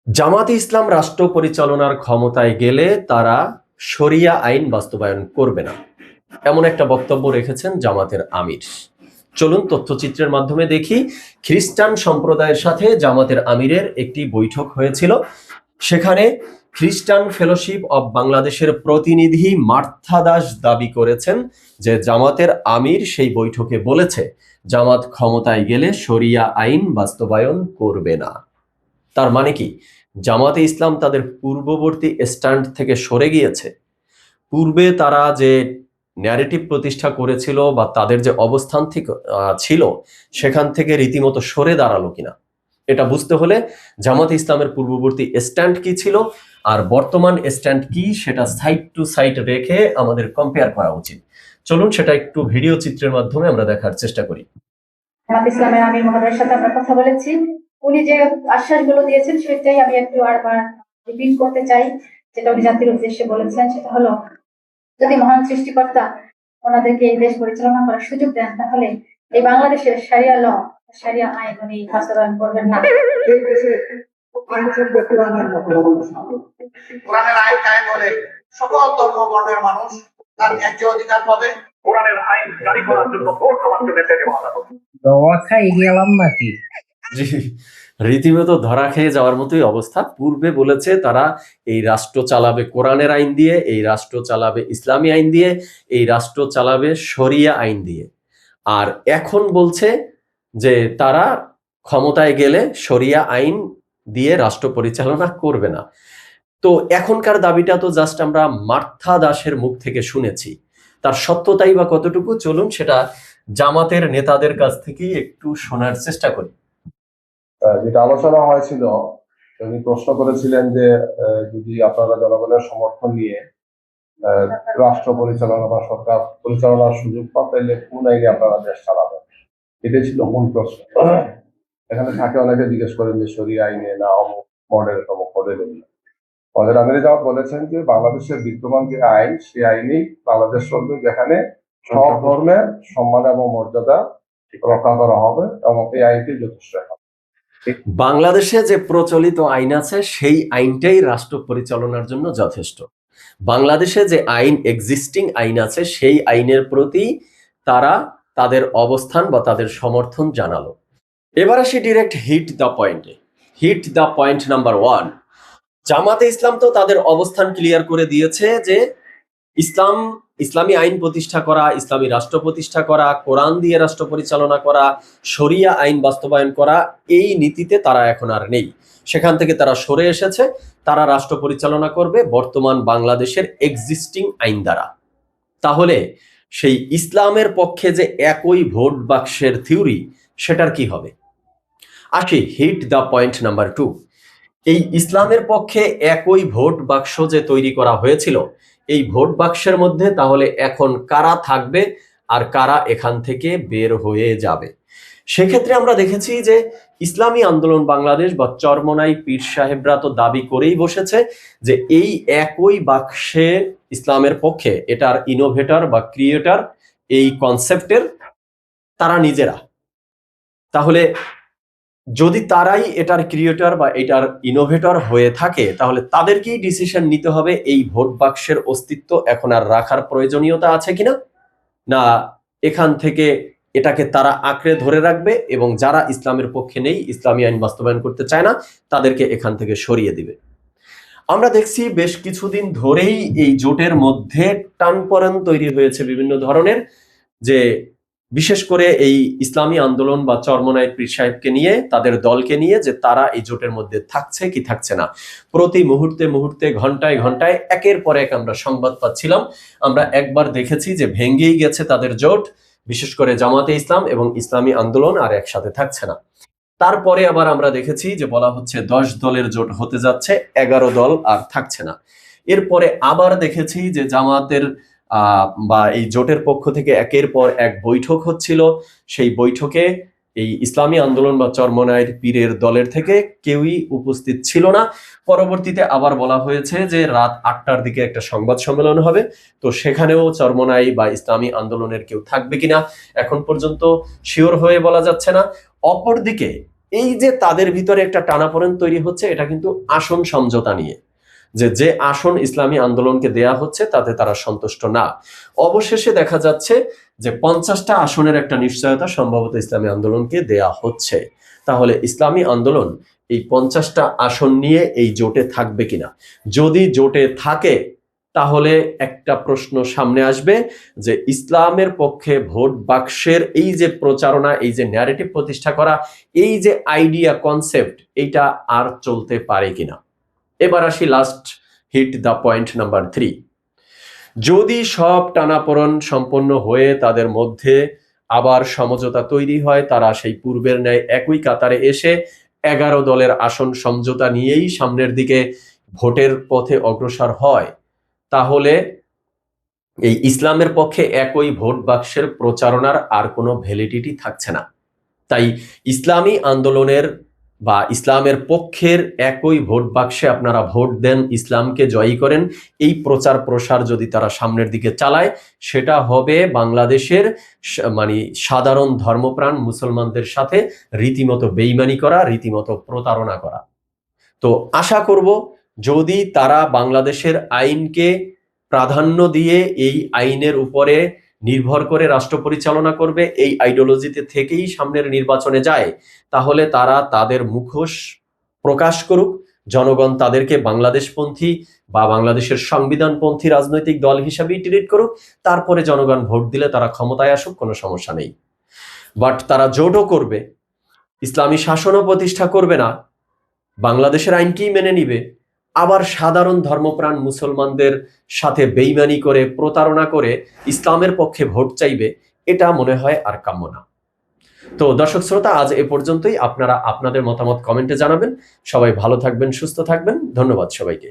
জামাতে ইসলাম রাষ্ট্র পরিচালনার ক্ষমতায় গেলে তারা শরিয়া আইন বাস্তবায়ন করবে না, এমন একটা বক্তব্য রেখেছেন জামাতের আমির। চলুন তথ্যচিত্রের মাধ্যমে দেখি। খ্রিস্টান সম্প্রদায়ের সাথে জামাতের আমিরের একটি বৈঠক হয়েছিল। সেখানে খ্রিস্টান ফেলোশিপ অব বাংলাদেশের প্রতিনিধি মার্থা দাস দাবি করেছেন যে জামাতের আমির সেই বৈঠকে বলেছে জামাত ক্ষমতায় গেলে শরিয়া আইন বাস্তবায়ন করবে না। তার মানে কি জামাতে ইসলাম তাদের পূর্ববর্তী স্ট্যান্ড থেকে সরে গিয়েছে? পূর্বে তারা যে ন্যারেটিভ প্রতিষ্ঠা করেছিল বা তাদের যে অবস্থান থেকে ছিল সেখান থেকে রীতিমতো সরে দাঁড়ালো কিনা, এটা বুঝতে হলে জামাতে ইসলামের পূর্ববর্তী স্ট্যান্ড কি ছিল আর বর্তমান স্ট্যান্ড কি সেটা সাইড টু সাইড রেখে আমাদের কম্পেয়ার করা উচিত। চলুন সেটা একটু ভিডিও চিত্রের মাধ্যমে আমরা দেখার চেষ্টা করি। জামাত ইসলামের আমির মহোদয়ের সাথে আমরা কথা বলেছি। উনি যে আশ্বাসগুলো দিয়েছেন সেটাই আমি একটু আরবার রিপিট করতে চাই। যেটা উনি জাতির উদ্দেশ্যে বলেছেন সেটা হলো, যদি মহান সৃষ্টিকর্তা ওনাদেরকে এই দেশ পরিচালনা করার সুযোগ দেন তাহলে এই বাংলাদেশের শারিয়া ল, শারিয়া আইন উনি বাস্তবায়ন করবেন না। এই দেশে কোরআনের আইন কায়েম হলে সকল ধর্ম বর্ণের মানুষ তার ন্যায্য অধিকার পাবে। কোরআনের আইন জারি করার জন্য ভোট আমাকে নেতে দেওয়া হবে। গেলাম নাকি? জি, রীতিমতো ধরা খেয়ে যাওয়ার মতোই অবস্থা। পূর্বে বলেছে তারা এই রাষ্ট্র চালাবে কোরআনের আইন দিয়ে, এই রাষ্ট্র চালাবে ইসলামী আইন দিয়ে, এই রাষ্ট্র চালাবে শরিয়া আইন দিয়ে, আর এখন বলছে যে তারা ক্ষমতায় গেলে শরিয়া আইন দিয়ে রাষ্ট্র পরিচালনা করবে না। তো এখনকার দাবিটা তো জাস্ট আমরা মার্থা দাসের মুখ থেকে শুনেছি, তার সত্যতাই বা কতটুকু চলুন সেটা জামাতের নেতাদের কাছ থেকেই একটু শোনার চেষ্টা করি। যেটা আলোচনা হয়েছিল, উনি প্রশ্ন করেছিলেন যে যদি আপনারা জনগণের সমর্থন নিয়ে রাষ্ট্র পরিচালনা বা সরকার পরিচালনার সুযোগ পান তাহলে কোন আইনে আপনারা দেশ চালাবেন, এটাই ছিল মূল প্রশ্ন। এখানে থাকে অনেকে জিজ্ঞেস করেন যে শরিয়া আইনে না অমুক মডেল অমুক মডেল। আমাদের আমিরে জামাত বলেছেন যে বাংলাদেশের বিদ্যমান যে আইন সেই আইনেই বাংলাদেশ চলবে, যেখানে সব ধর্মের সম্মান এবং মর্যাদা রক্ষা করা হবে এবং এই আইনটি যথেষ্ট। বাংলাদেশে যে প্রচলিত আইন আছে সেই আইনটাই রাষ্ট্র পরিচালনার জন্য যথেষ্ট। বাংলাদেশে যে আইন এক্সিস্টিং আইন আছে সেই আইনের প্রতি তারা তাদের অবস্থান বা তাদের সমর্থন জানালো। এবার আসি ডিরেক্ট হিট দ্য পয়েন্টে। Hit the point number 1। Jamaat-e ইসলাম তো তাদের অবস্থান ক্লিয়ার করে দিয়েছে যে ইসলামী আইন প্রতিষ্ঠা করা, ইসলামী রাষ্ট্র প্রতিষ্ঠা করা, কোরআন দিয়ে রাষ্ট্র পরিচালনা করা, শরিয়া আইন বাস্তবায়ন করা, এই নীতিতে তারা এখন আর নেই। সেখান থেকে তারা সরে এসেছে। তারা রাষ্ট্র পরিচালনা করবে বর্তমান বাংলাদেশের এক্সিস্টিং আইন দ্বারা। তাহলে সেই ইসলামের পক্ষে যে একই ভোট বাক্সের থিওরি, সেটার কি হবে? আসি হিট দ্য পয়েন্ট নাম্বার 2। এই ইসলামের পক্ষে একই ভোট বাক্স যে তৈরি করা হয়েছিল, এই ভোট বাক্সের মধ্যে তাহলে এখন কারা থাকবে আর কারা এখান থেকে বের হয়ে যাবে? সেক্ষেত্রে আমরা দেখেছি যে ইসলামী আন্দোলন বাংলাদেশ বা চরমনাই পীর সাহেবরা তো দাবি করেই বসেছে যে এই একই বাক্সে ইসলামের পক্ষে এটার ইনোভেটর বা ক্রিয়েটর এই কনসেপ্টের তারা নিজেরা। তাহলে যদি তারাই এটার ক্রিয়েটর বা এটার ইনোভেটর হয়ে থাকে তাহলে তাদেরকেই ডিসিশন নিতে হবে এই ভোট বাক্সের অস্তিত্ব এখন আর রাখার প্রয়োজনীয়তা আছে কিনা, না এখান থেকে এটাকে তারা আঁকড়ে ধরে রাখবে এবং যারা ইসলামের পক্ষে নেই, ইসলামী আইন বাস্তবায়ন করতে চায় না, তাদেরকে এখান থেকে সরিয়ে দিবে। আমরা দেখছি বেশ কিছুদিন ধরেই এই জোটের মধ্যে টানপোড়েন তৈরি হয়েছে বিভিন্ন ধরনের, যে বিশেষ করে এই ইসলামী আন্দোলন বা চরমনাই পীর সাহেবকে নিয়ে, তাদের দলকে নিয়ে, যে তারা এই জোটের মধ্যে থাকছে কি থাকছে না। প্রতি মুহূর্তে মুহূর্তে ঘন্টায় ঘন্টায় একের পর এক আমরা সংবাদ পাচ্ছিলাম। আমরা একবার দেখেছি যে ভেঙ্গেই গেছে তাদের জোট, বিশেষ করে জামাতে ইসলাম এবং ইসলামী আন্দোলন আর একসাথে থাকছে না। তারপরে আবার আমরা দেখেছি যে বলা হচ্ছে 10 দলের জোট হতে যাচ্ছে, 11 দল আর থাকছে না। এরপরে আবার দেখেছি যে জামাতের বা এই জোটের পক্ষ থেকে একের পর এক বৈঠক হচ্ছিল। সেই বৈঠকে এই ইসলামী আন্দোলন বা চরমনাইয়ের পীরের দলের থেকে কেউই উপস্থিত ছিল না। পরবর্তীতে আবার বলা হয়েছে যে রাত 8টার দিকে একটা সংবাদ সম্মেলন হবে, তো সেখানেও চরমনাই বা ইসলামী আন্দোলনের কেউ থাকবে কিনা এখন পর্যন্ত শিওর হয়ে বলা যাচ্ছে না। অপরদিকে এই যে তাদের ভিতরে একটা টানাপোড়েন তৈরি হচ্ছে, এটা কিন্তু আসন সমঝোতা নিয়ে, যে আসন ইসলামী আন্দোলনকে দেয়া হচ্ছে তাতে তারা সন্তুষ্ট না। অবশেষে দেখা যাচ্ছে যে 50টা আসনের একটা নিশ্চয়তা সম্ভবত ইসলামী আন্দোলনকে দেয়া হচ্ছে। তাহলে ইসলামী আন্দোলন এই 50টা আসন নিয়ে এই জোটে থাকবে কিনা? যদি জোটে থাকে তাহলে একটা প্রশ্ন সামনে আসবে যে ইসলামের পক্ষে ভোট বাক্সের এই যে প্রচারণা, এই যে ন্যারেটিভ প্রতিষ্ঠা করা, এই যে আইডিয়া কনসেপ্ট, এইটা আর চলতে পারে কিনা। এবার আসি last hit the point number 3। যদি সব টানাপোড়েন সম্পন্ন হয়ে তাদের মধ্যে আবার সমঝোতা তৈরি হয়, তারা সেই পূর্বের ন্যায় একই কাতারে এসে 11 দলের আসন সমঝোতা নিয়েই সামনের দিকে ভোটের পথে অগ্রসর হয়, তাহলে এই ইসলামের পক্ষে একই ভোট বাক্সের প্রচারণার আর কোনো ভ্যালিডিটি থাকছে না। তাই ইসলামী আন্দোলনের বা ইসলামের পক্ষের একই ভোট বাক্সে আপনারা ভোট দেন, ইসলামকে জয়ী করেন, এই প্রচার প্রসার যদি তারা সামনের দিকে চালায়, সেটা হবে বাংলাদেশের মানে সাধারণ ধর্মপ্রাণ মুসলমানদের সাথে রীতিমতো বেইমানি করা, রীতিমতো প্রতারণা করা। তো আশা করব যদি তারা বাংলাদেশের আইনকে প্রাধান্য দিয়ে এই আইনের উপরে নির্ভর করে রাষ্ট্র পরিচালনা করবে, এই আইডিওলজিতে থেকেই সামনের নির্বাচনে যায়, তাহলে তারা তাদের মুখোশ প্রকাশ করুক, জনগণ তাদেরকে বাংলাদেশপন্থী বা বাংলাদেশের সংবিধানপন্থী রাজনৈতিক দল হিসাবেই ট্রিট করুক, তারপরে জনগণ ভোট দিলে তারা ক্ষমতায় আসুক, কোনো সমস্যা নেই। বাট তারা জোটও করবে, ইসলামী শাসনও প্রতিষ্ঠা করবে না, বাংলাদেশের আইনকেই মেনে নিবে, আবার সাধারণ ধর্মপ্রাণ মুসলমানদের সাথে বেইমানি করে প্রতারণা করে ইসলামের পক্ষে ভোট চাইবে, এটা মনে হয় আর কাম্য না। তো দর্শক শ্রোতা, আজ এ পর্যন্তই। আপনারা আপনাদের মতামত কমেন্টে জানাবেন। সবাই ভালো থাকবেন, সুস্থ থাকবেন। ধন্যবাদ সবাইকে।